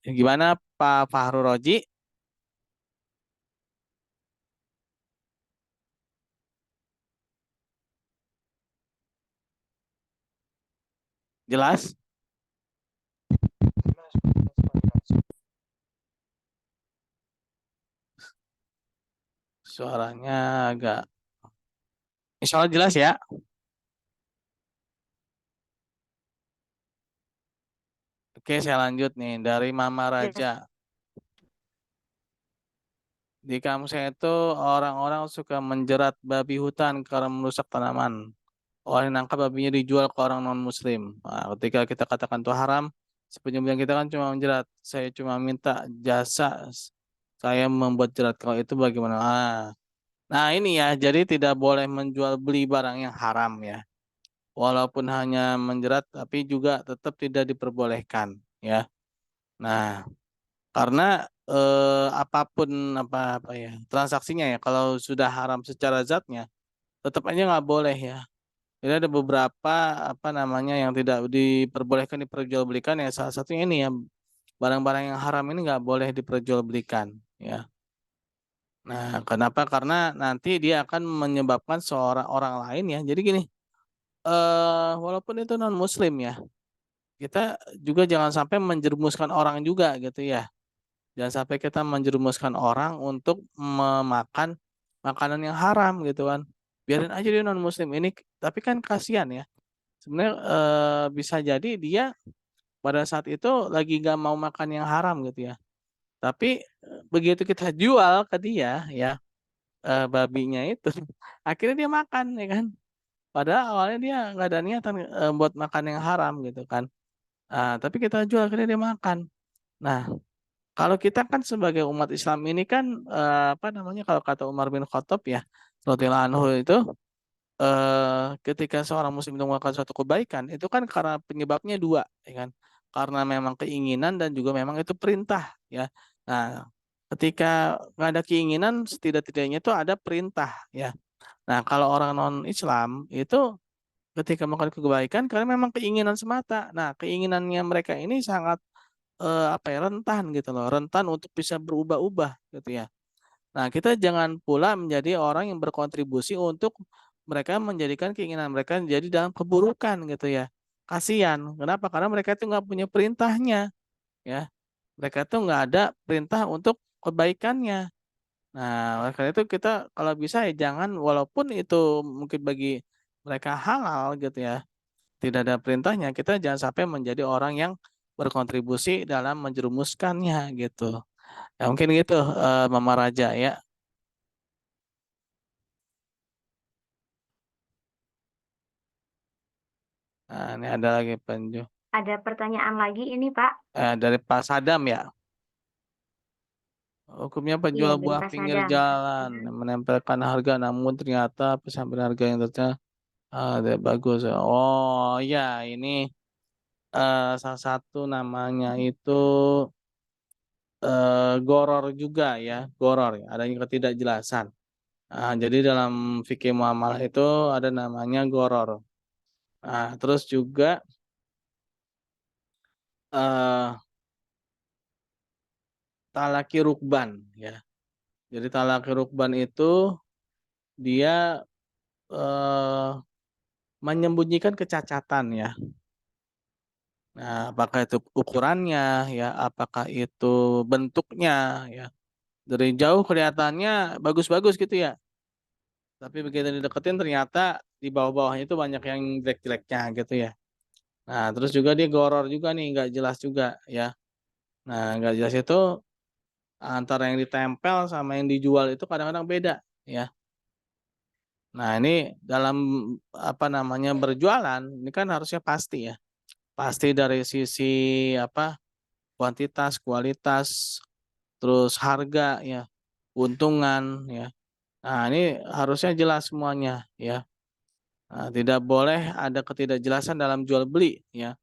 Gimana Pak Fahru Roji? Jelas? Suaranya agak, insya Allah jelas ya. Oke, saya lanjut nih dari Mama Raja. Di kampung saya itu orang-orang suka menjerat babi hutan karena merusak tanaman. Orang yang nangkap babinya dijual ke orang non-muslim. Nah, ketika kita katakan itu haram, Si penyembelihan kita kan cuma menjerat. Saya cuma minta jasa saya membuat jerat. Kalau itu bagaimana? Nah ini ya, jadi tidak boleh menjual beli barang yang haram ya. Walaupun hanya menjerat, tapi juga tetap tidak diperbolehkan ya. Nah, karena apapun apa ya transaksinya ya, kalau sudah haram secara zatnya, tetap aja nggak boleh ya. Jadi ada beberapa apa namanya yang tidak diperbolehkan diperjualbelikan ya. Salah satunya ini ya, barang-barang yang haram ini nggak boleh diperjualbelikan ya. Nah, kenapa? Karena nanti dia akan menyebabkan seorang orang lain ya. Jadi gini, walaupun itu non muslim ya, kita juga jangan sampai menjerumuskan orang juga gitu ya. Jangan sampai kita menjerumuskan orang untuk memakan makanan yang haram gitu kan. Biarin aja dia non muslim ini, tapi kan kasihan ya. Sebenarnya bisa jadi dia pada saat itu lagi gak mau makan yang haram gitu ya. Tapi begitu kita jual ke dia ya, babinya itu, akhirnya dia makan ya kan. Padahal awalnya dia nggak ada niatan buat makan yang haram gitu kan. Tapi kita jual akhirnya dia makan. Nah, kalau kita kan sebagai umat Islam ini kan apa namanya kalau kata Umar bin Khattab ya, radhiyallahu anhu itu ketika seorang muslim itu melakukan suatu kebaikan itu kan karena penyebabnya dua, ya kan? Karena memang keinginan dan juga memang itu perintah ya. Nah, ketika nggak ada keinginan setidak-tidaknya itu ada perintah ya. Nah, kalau orang non Islam itu ketika melakukan kebaikan karena memang keinginan semata. Nah, keinginannya mereka ini sangat apa ya rentan gitu loh, rentan untuk bisa berubah-ubah gitu ya. Nah, kita jangan pula menjadi orang yang berkontribusi untuk mereka menjadikan keinginan mereka jadi dalam keburukan gitu ya. Kasihan. Kenapa? Karena mereka itu nggak punya perintahnya ya. Mereka itu nggak ada perintah untuk kebaikannya. Nah, oleh karena itu kita kalau bisa ya jangan walaupun itu mungkin bagi mereka halal gitu ya, tidak ada perintahnya, kita jangan sampai menjadi orang yang berkontribusi dalam menjerumuskannya gitu. Ya mungkin gitu Mama Raja ya. Nah, ini ada lagi Ada pertanyaan lagi ini, Pak. dari Pak Sadam ya. Hukumnya penjual Iya, dari buah Pak pinggir Sadam. jalan yang menempelkan harga namun ternyata pesampaian harga yang ternyata ada bagus. Oh ya, ini salah satu namanya itu goror juga ya, goror ya, adanya ketidakjelasan. Jadi dalam fikih muamalah itu ada namanya goror. Terus juga eh, talaki rukban ya. Jadi talaki rukban itu dia eh, menyembunyikan kecacatan ya. Nah, apakah itu ukurannya ya, apakah itu bentuknya ya. Dari jauh kelihatannya bagus-bagus gitu ya. Tapi begitu dideketin ternyata di bawah-bawahnya itu banyak yang jelek-jeleknya gitu ya. Nah, terus juga dia goror juga nih, nggak jelas juga ya. Nah, nggak jelas itu antara yang ditempel sama yang dijual itu kadang-kadang beda ya. Nah, ini dalam apa namanya berjualan ini kan harusnya pasti ya. Pasti dari sisi apa kuantitas, kualitas, terus harga ya, keuntungan ya. Nah, ini harusnya jelas semuanya ya. Nah, tidak boleh ada ketidakjelasan dalam jual beli ya.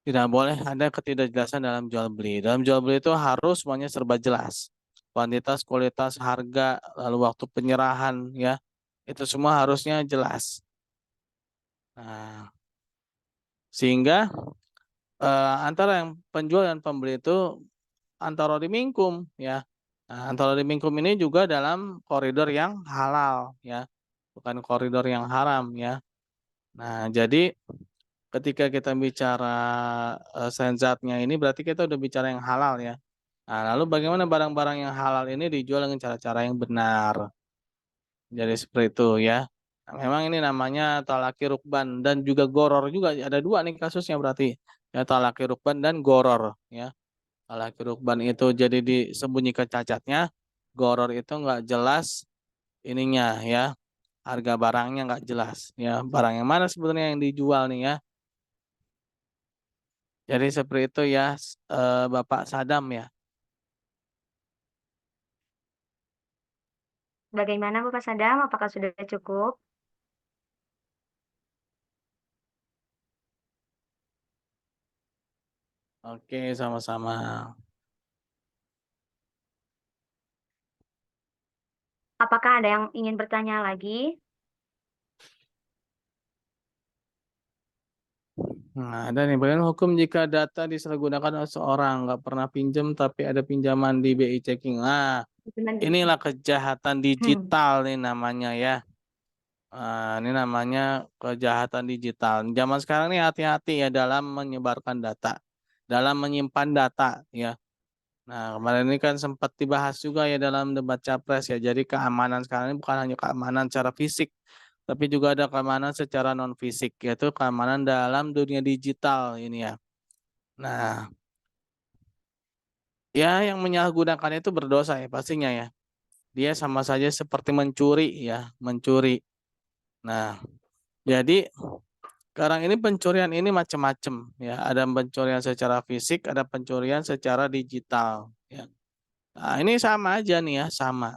Tidak boleh ada ketidakjelasan dalam jual beli. Dalam jual beli itu harus semuanya serba jelas. Kuantitas, kualitas, harga, lalu waktu penyerahan ya. Itu semua harusnya jelas. Nah, sehingga antara yang penjual dan pembeli itu antara dimingkum ya. Nah, antara dimingkum ini juga dalam koridor yang halal ya, bukan koridor yang haram ya. Nah, jadi ketika kita bicara senzatnya ini berarti kita udah bicara yang halal ya. Nah, lalu bagaimana barang-barang yang halal ini dijual dengan cara-cara yang benar? Jadi seperti itu ya. Nah, memang ini namanya talaki rukban dan juga goror juga ada dua nih kasusnya berarti ya talaki rukban dan goror ya. Talaki rukban itu jadi disembunyikan cacatnya, goror itu nggak jelas ininya ya harga barangnya nggak jelas ya barang yang mana sebenarnya yang dijual nih ya. Jadi seperti itu ya, Bapak Sadam ya. Bagaimana Bapak Sadam? Apakah sudah cukup? Oke, sama-sama. Apakah ada yang ingin bertanya lagi? Nah, ada nih, bagaimana hukum jika data disalahgunakan oleh seorang, nggak pernah pinjam tapi ada pinjaman di BI checking. Nah, inilah kejahatan digital nih namanya ya. Ini namanya kejahatan digital. Zaman sekarang ini hati-hati ya dalam menyebarkan data, dalam menyimpan data ya. Nah, kemarin ini kan sempat dibahas juga ya dalam debat capres ya. Jadi keamanan sekarang ini bukan hanya keamanan secara fisik, tapi juga ada keamanan secara non fisik, yaitu keamanan dalam dunia digital ini ya. Nah, ya yang menyalahgunakan itu berdosa ya pastinya ya. Dia sama saja seperti mencuri ya, mencuri. Nah, jadi sekarang ini pencurian ini macam-macam ya. Ada pencurian secara fisik, ada pencurian secara digital ya. Nah, ini sama aja nih ya, sama.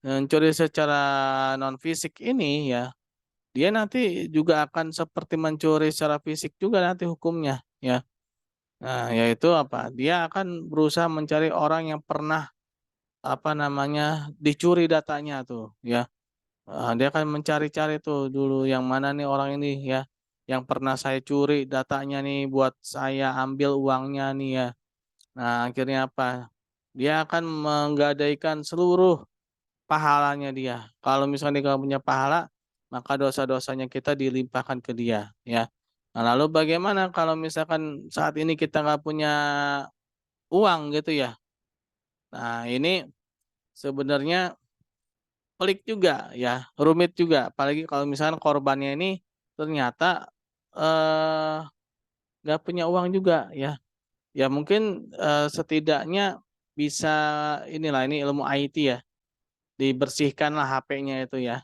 Mencuri secara non fisik ini ya, dia nanti juga akan seperti mencuri secara fisik juga nanti hukumnya ya. Nah, yaitu apa? Dia akan berusaha mencari orang yang pernah apa namanya dicuri datanya tuh ya. Dia akan mencari-cari tuh dulu yang mana nih orang ini ya yang pernah saya curi datanya nih buat saya ambil uangnya nih ya. Nah, akhirnya apa? Dia akan menggadaikan seluruh pahalanya dia. Kalau misalnya dia nggak punya pahala, maka dosa-dosanya kita dilimpahkan ke dia ya. Nah, lalu bagaimana kalau misalkan saat ini kita nggak punya uang gitu ya? Nah, ini sebenarnya pelik juga ya, rumit juga. Apalagi kalau misalkan korbannya ini ternyata eh nggak punya uang juga ya. Ya mungkin setidaknya bisa inilah ini ilmu IT ya, dibersihkanlah HP-nya itu ya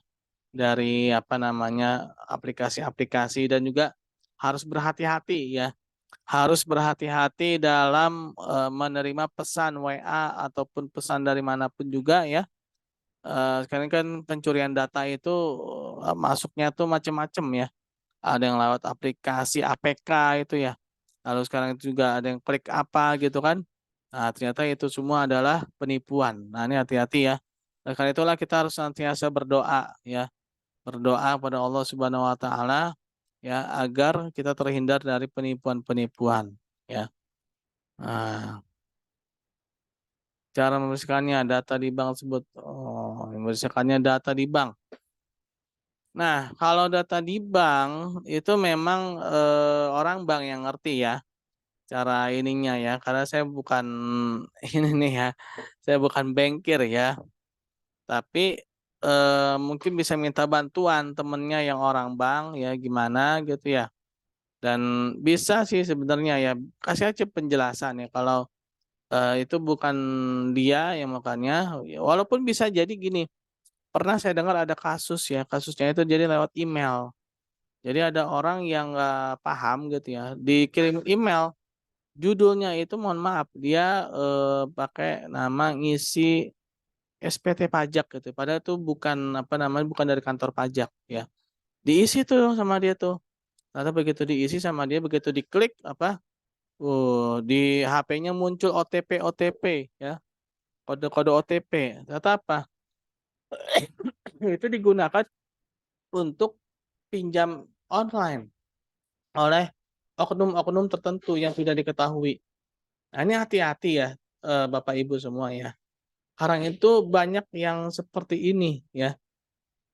dari apa namanya aplikasi-aplikasi dan juga harus berhati-hati ya. Harus berhati-hati dalam menerima pesan WA ataupun pesan dari manapun juga ya. Sekarang kan pencurian data itu masuknya tuh macam-macam ya. Ada yang lewat aplikasi APK itu ya. Lalu sekarang itu juga ada yang klik apa gitu kan. Nah, ternyata itu semua adalah penipuan. Nah, ini hati-hati ya. Oleh karena itulah kita harus senantiasa berdoa ya. Berdoa kepada Allah Subhanahu wa taala ya agar kita terhindar dari penipuan-penipuan ya. Nah, cara membersihkannya data di bank tersebut. Oh, membersihkannya data di bank. Nah, kalau data di bank itu memang orang bank yang ngerti ya cara ininya ya. Karena saya bukan ini nih ya, saya bukan bankir ya. Tapi mungkin bisa minta bantuan temennya yang orang bank ya gimana gitu ya. Dan bisa sih sebenarnya ya kasih aja penjelasan ya kalau itu bukan dia yang melakukannya. Ya, walaupun bisa jadi gini, pernah saya dengar ada kasus ya, kasusnya itu jadi lewat email. Jadi ada orang yang nggak paham gitu ya, dikirim email, judulnya itu mohon maaf dia pakai nama ngisi SPT pajak gitu. Padahal itu bukan apa namanya, bukan dari kantor pajak ya. Diisi tuh sama dia tuh. Ternyata begitu diisi sama dia, begitu diklik apa, di HP-nya muncul OTP OTP ya, kode-kode OTP. Ternyata apa? Itu digunakan untuk pinjam online oleh oknum-oknum tertentu yang tidak diketahui. Nah, ini hati-hati ya, Bapak Ibu semua ya. Sekarang itu banyak yang seperti ini ya.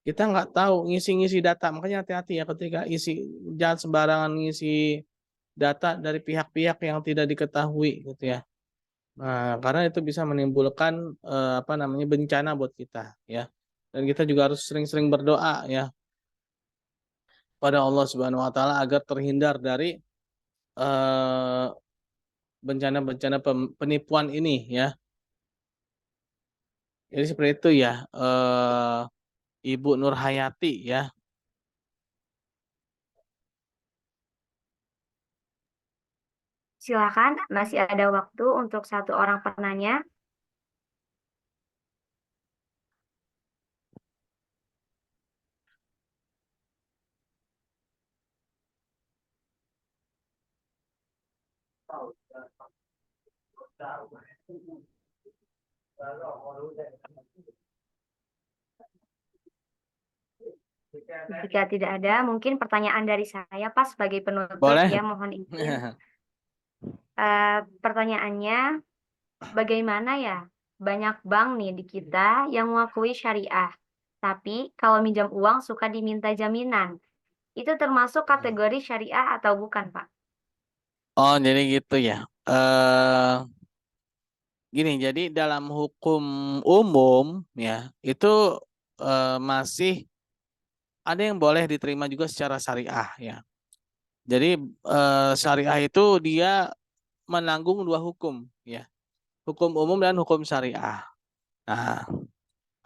Kita nggak tahu ngisi-ngisi data, makanya hati-hati ya ketika isi, jangan sembarangan ngisi data dari pihak-pihak yang tidak diketahui gitu ya. Nah, karena itu bisa menimbulkan apa namanya bencana buat kita ya. Dan kita juga harus sering-sering berdoa ya pada Allah Subhanahu wa taala agar terhindar dari eh, bencana-bencana penipuan ini ya. Jadi seperti itu ya, Ibu Nur Hayati ya. Silakan, masih ada waktu untuk satu orang penanya. Jika tidak ada, mungkin pertanyaan dari saya Pak sebagai penutup Boleh? ya, mohon izin. Pertanyaannya, bagaimana ya banyak bank nih di kita yang mengakui syariah, tapi kalau minjam uang suka diminta jaminan. Itu termasuk kategori syariah atau bukan, Pak? Oh, jadi gitu ya. Gini, jadi dalam hukum umum ya itu masih ada yang boleh diterima juga secara syariah ya. Jadi syariah itu dia menanggung dua hukum ya, hukum umum dan hukum syariah. Nah,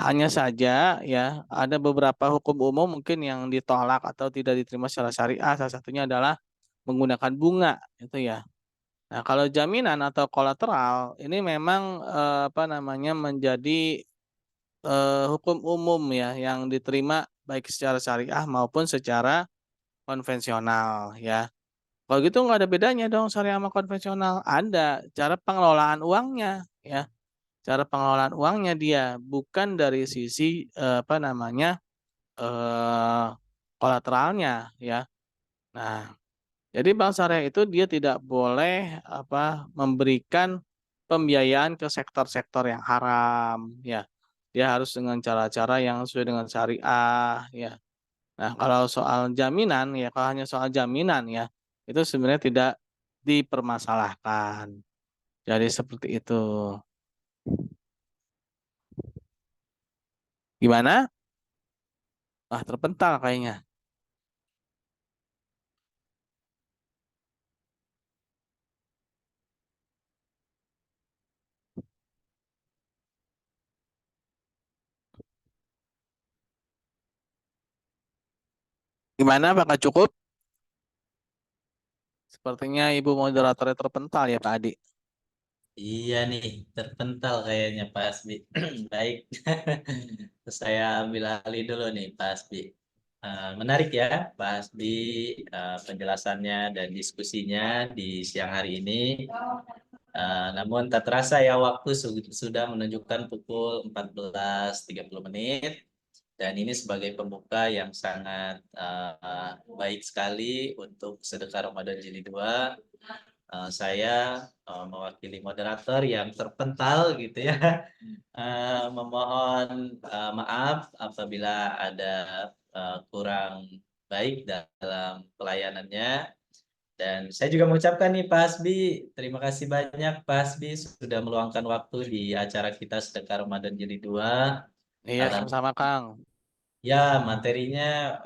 hanya saja ya ada beberapa hukum umum mungkin yang ditolak atau tidak diterima secara syariah. Salah satunya adalah menggunakan bunga itu ya. Nah, kalau jaminan atau kolateral ini memang apa namanya menjadi hukum umum ya yang diterima baik secara syariah maupun secara konvensional ya. Kalau gitu nggak ada bedanya dong syariah sama konvensional. Ada cara pengelolaan uangnya ya. Cara pengelolaan uangnya dia bukan dari sisi apa namanya eh, kolateralnya ya. Nah, jadi bank syariah itu dia tidak boleh apa memberikan pembiayaan ke sektor-sektor yang haram ya. Dia harus dengan cara-cara yang sesuai dengan syariah ya. Nah, kalau soal jaminan ya, kalau hanya soal jaminan ya, itu sebenarnya tidak dipermasalahkan. Jadi seperti itu. Gimana? Ah, terpental kayaknya. Gimana? Apakah cukup? Sepertinya ibu moderatornya terpental ya Pak Adi. Iya nih, terpental kayaknya Pak Asbi. Baik, saya ambil alih dulu nih Pak Asbi. Menarik ya Pak Asbi, penjelasannya dan diskusinya di siang hari ini. Namun tak terasa ya waktu sudah menunjukkan pukul 14.30 dan ini sebagai pembuka yang sangat baik sekali untuk sedekah Ramadan Jilid 2. Saya mewakili moderator yang terpental gitu ya. Memohon maaf apabila ada kurang baik dalam pelayanannya. Dan saya juga mengucapkan nih Pak Hasbi, terima kasih banyak Pak Hasbi sudah meluangkan waktu di acara kita Sedekah Ramadan Jilid 2. Iya, sama-sama Kang. Ya, materinya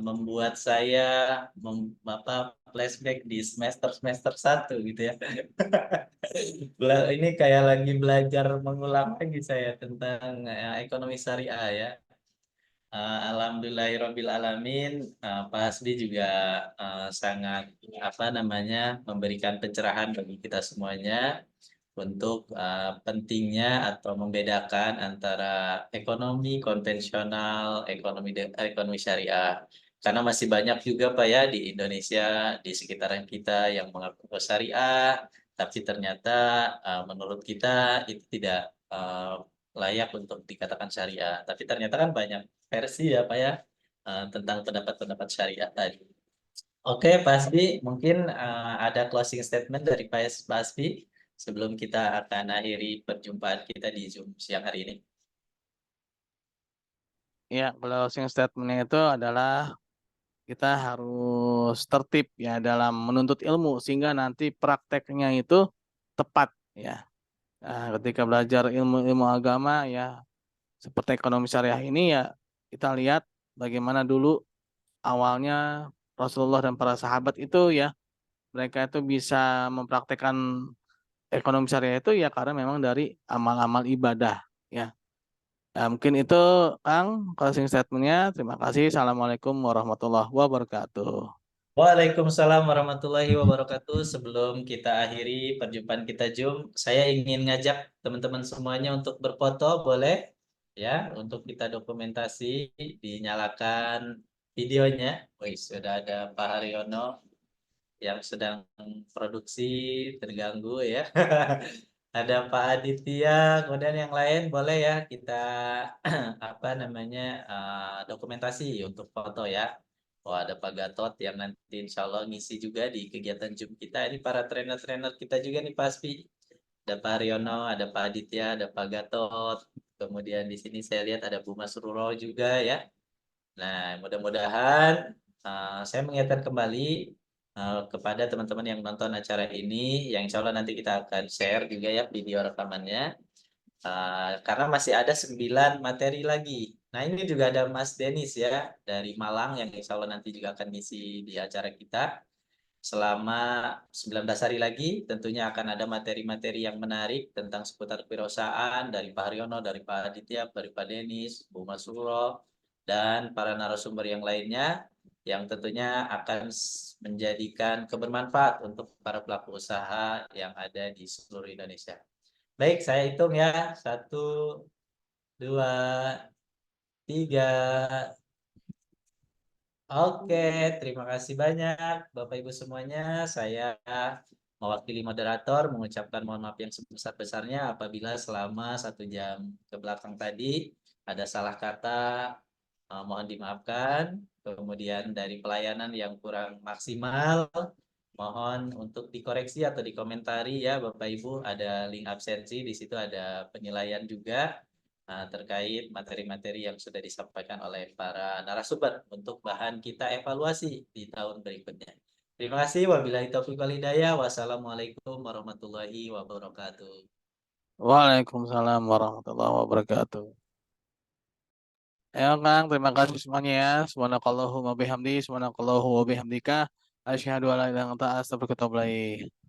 membuat saya flashback di semester 1 gitu ya. Ini kayak lagi belajar mengulang lagi saya tentang ekonomi syariah ya. Alhamdulillahirabbil alamin, Pak Hasbi juga sangat apa namanya memberikan pencerahan bagi kita semuanya untuk pentingnya atau membedakan antara ekonomi konvensional, ekonomi syariah. Karena masih banyak juga Pak ya di Indonesia, di sekitaran kita yang mengaku syariah, tapi ternyata menurut kita itu tidak layak untuk dikatakan syariah. Tapi ternyata kan banyak versi ya Pak ya tentang pendapat-pendapat syariah tadi. Oke, Pak Hasbi, mungkin ada closing statement dari Pak Hasbi sebelum kita akan akhiri perjumpaan kita di Zoom siang hari ini. Ya, closing statement-nya itu adalah kita harus tertib ya dalam menuntut ilmu sehingga nanti prakteknya itu tepat ya. Nah, ketika belajar ilmu-ilmu agama ya seperti ekonomi syariah ini ya kita lihat bagaimana dulu awalnya Rasulullah dan para sahabat itu ya mereka itu bisa mempraktekkan ekonomi syariah itu ya karena memang dari amal-amal ibadah ya. Nah, mungkin itu Kang closing statement-nya. Terima kasih. Assalamualaikum warahmatullahi wabarakatuh. Waalaikumsalam warahmatullahi wabarakatuh. Sebelum kita akhiri perjumpaan kita Zoom, saya ingin ngajak teman-teman semuanya untuk berfoto, boleh? Ya, untuk kita dokumentasi, dinyalakan videonya. Wih, sudah ada Pak Haryono yang sedang produksi, terganggu ya. Ada Pak Aditya, kemudian yang lain boleh ya kita apa namanya dokumentasi untuk foto ya. Oh, ada Pak Gatot yang nanti insya Allah ngisi juga di kegiatan Zoom kita. Ini para trainer-trainer kita juga nih Pak Aspi. Ada Pak Haryono, ada Pak Aditya, ada Pak Gatot. Kemudian di sini saya lihat ada Bu Masruro juga ya. Nah, mudah-mudahan saya mengingatkan kembali kepada teman-teman yang nonton acara ini, yang insya Allah nanti kita akan share juga ya video rekamannya. Karena masih ada 9 materi lagi. Nah, ini juga ada Mas Denis ya dari Malang yang insya Allah nanti juga akan ngisi di acara kita. Selama 19 hari lagi tentunya akan ada materi-materi yang menarik tentang seputar kewirausahaan dari Pak Haryono, dari Pak Aditya, dari Pak Denis, Bu Masuro, dan para narasumber yang lainnya yang tentunya akan menjadikan kebermanfaat untuk para pelaku usaha yang ada di seluruh Indonesia. Baik, saya hitung ya. 1, 2, 3. Oke, terima kasih banyak Bapak Ibu semuanya. Saya mewakili moderator mengucapkan mohon maaf yang sebesar-besarnya apabila selama 1 jam ke belakang tadi ada salah kata, mohon dimaafkan. Kemudian dari pelayanan yang kurang maksimal, mohon untuk dikoreksi atau dikomentari ya Bapak Ibu. Ada link absensi, di situ ada penilaian juga terkait materi-materi yang sudah disampaikan oleh para narasumber untuk bahan kita evaluasi di tahun berikutnya. Terima kasih. Wabillahi taufiq wal hidayah. Wassalamualaikum warahmatullahi wabarakatuh. Waalaikumsalam warahmatullahi wabarakatuh. Ya Kang, terima kasih semuanya ya. Subhanakallahumma bihamdi, subhanakallahu wa bihamdika. Asyhadu an la ilaha illa anta astaghfiruka wa atubu ilaik.